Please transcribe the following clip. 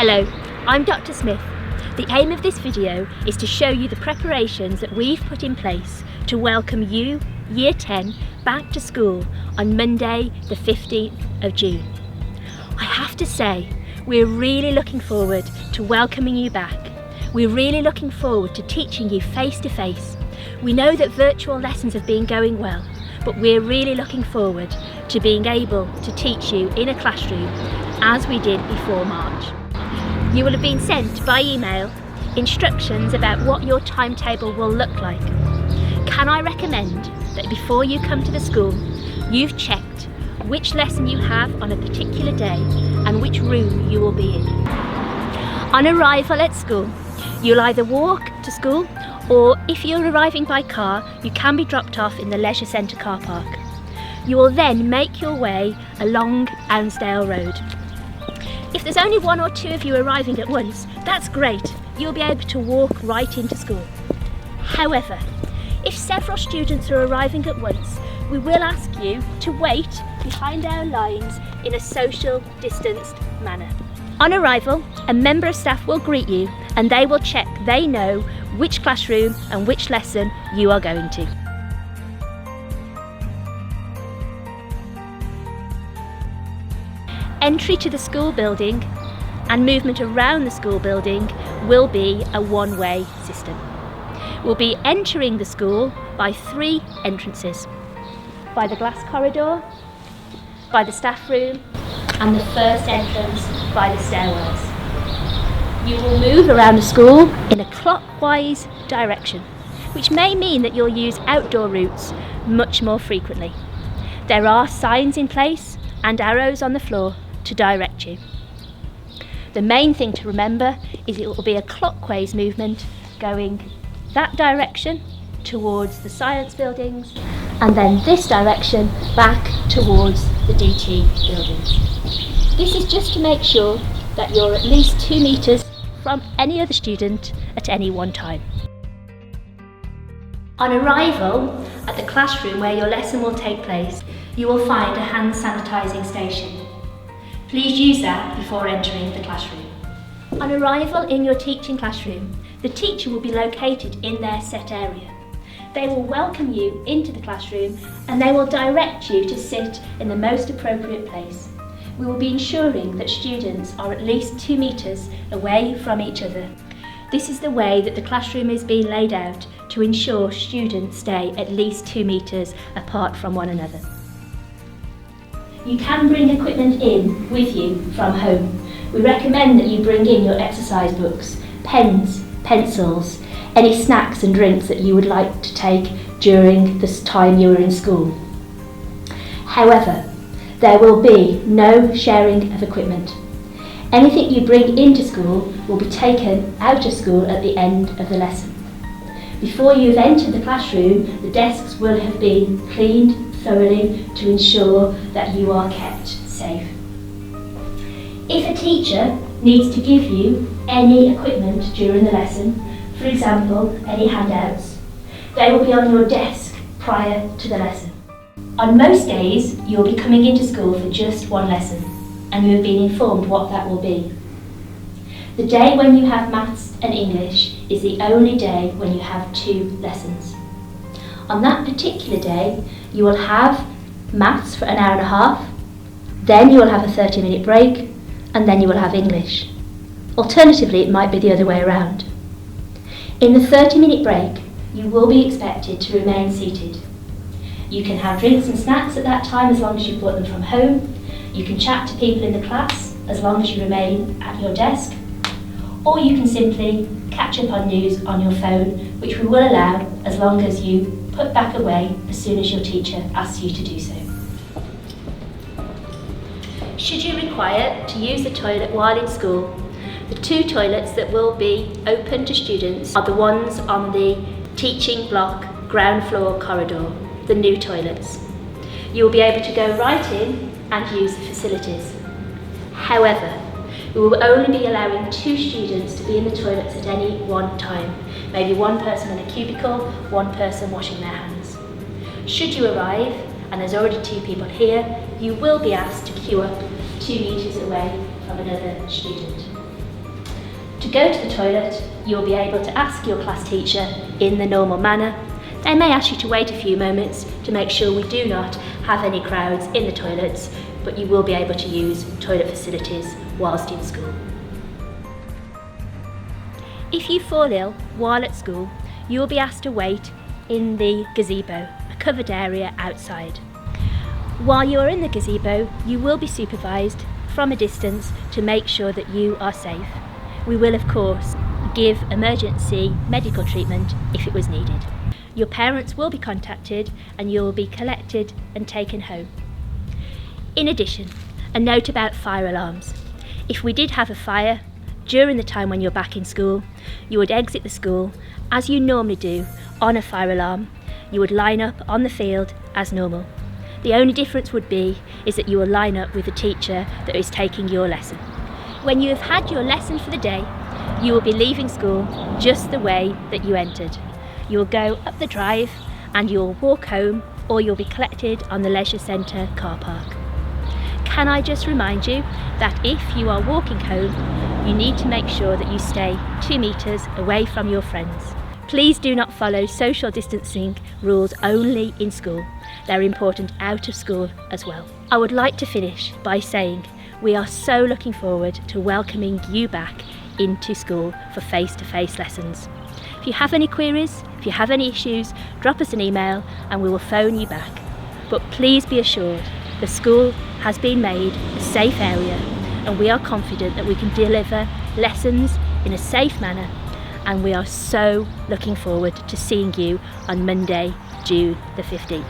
Hello, I'm Dr. Smith. The aim of this video is to show you the preparations that we've put in place to welcome you, Year 10, back to school on Monday the 15th of June. I have to say, we're really looking forward to welcoming you back. We're really looking forward to teaching you face to face. We know that virtual lessons have been going well, but we're really looking forward to being able to teach you in a classroom as we did before March. You will have been sent by email instructions about what your timetable will look like. Can I recommend that before you come to the school, you've checked which lesson you have on a particular day and which room you will be in. On arrival at school, you'll either walk to school, or if you're arriving by car, you can be dropped off in the leisure centre car park. You will then make your way along Ansdale Road. If there's only one or two of you arriving at once, that's great. You'll be able to walk right into school. However, if several students are arriving at once, we will ask you to wait behind our lines in a social distanced manner. On arrival, a member of staff will greet you and they will check they know which classroom and which lesson you are going to. Entry to the school building and movement around the school building will be a one-way system. We'll be entering the school by 3 entrances: by the glass corridor, by the staff room, and the first entrance by the stairwells. You will move around the school in a clockwise direction, which may mean that you'll use outdoor routes much more frequently. There are signs in place and arrows on the floor to direct you. The main thing to remember is it will be a clockwise movement going that direction towards the science buildings and then this direction back towards the DT buildings. This is just to make sure that you're at least 2 metres from any other student at any one time. On arrival at the classroom where your lesson will take place, you will find a hand sanitising station. Please use that before entering the classroom. On arrival in your teaching classroom, the teacher will be located in their set area. They will welcome you into the classroom and they will direct you to sit in the most appropriate place. We will be ensuring that students are at least 2 metres away from each other. This is the way that the classroom is being laid out to ensure students stay at least 2 metres apart from one another. You can bring equipment in with you from home. We recommend that you bring in your exercise books, pens, pencils, any snacks and drinks that you would like to take during this time you are in school. However, there will be no sharing of equipment. Anything you bring into school will be taken out of school at the end of the lesson. Before you've entered the classroom, the desks will have been cleaned thoroughly to ensure that you are kept safe. If a teacher needs to give you any equipment during the lesson, for example, any handouts, they will be on your desk prior to the lesson. On most days, you'll be coming into school for just one lesson, and you have been informed what that will be. The day when you have maths and English is the only day when you have 2 lessons. On that particular day, you will have maths for an hour and a half, then you will have a 30-minute break, and then you will have English. Alternatively, it might be the other way around. In the 30-minute break, you will be expected to remain seated. You can have drinks and snacks at that time as long as you brought them from home. You can chat to people in the class as long as you remain at your desk. Or you can simply catch up on news on your phone, which we will allow as long as you put back away as soon as your teacher asks you to do so. Should you require to use the toilet while in school, the 2 toilets that will be open to students are the ones on the teaching block ground floor corridor, the new toilets. You will be able to go right in and use the facilities. However, we will only be allowing 2 students to be in the toilets at any one time. Maybe one person in a cubicle, one person washing their hands. Should you arrive and there's already 2 people here, you will be asked to queue up 2 metres away from another student. To go to the toilet, you'll be able to ask your class teacher in the normal manner. They may ask you to wait a few moments to make sure we do not have any crowds in the toilets, but you will be able to use toilet facilities whilst in school. If you fall ill while at school, you will be asked to wait in the gazebo, a covered area outside. While you're in the gazebo, you will be supervised from a distance to make sure that you are safe. We will, of course, give emergency medical treatment if it was needed. Your parents will be contacted and you will be collected and taken home. In addition, a note about fire alarms. If we did have a fire during the time when you're back in school, you would exit the school as you normally do on a fire alarm. You would line up on the field as normal. The only difference would be is that you will line up with the teacher that is taking your lesson. When you have had your lesson for the day, you will be leaving school just the way that you entered. You will go up the drive and you will walk home, or you'll be collected on the leisure centre car park. Can I just remind you that if you are walking home, you need to make sure that you stay 2 metres away from your friends. Please do not follow social distancing rules only in school. They're important out of school as well. I would like to finish by saying we are so looking forward to welcoming you back into school for face-to-face lessons. If you have any queries, if you have any issues, drop us an email and we will phone you back. But please be assured the school has been made a safe area and we are confident that we can deliver lessons in a safe manner, and we are so looking forward to seeing you on Monday, June the 15th.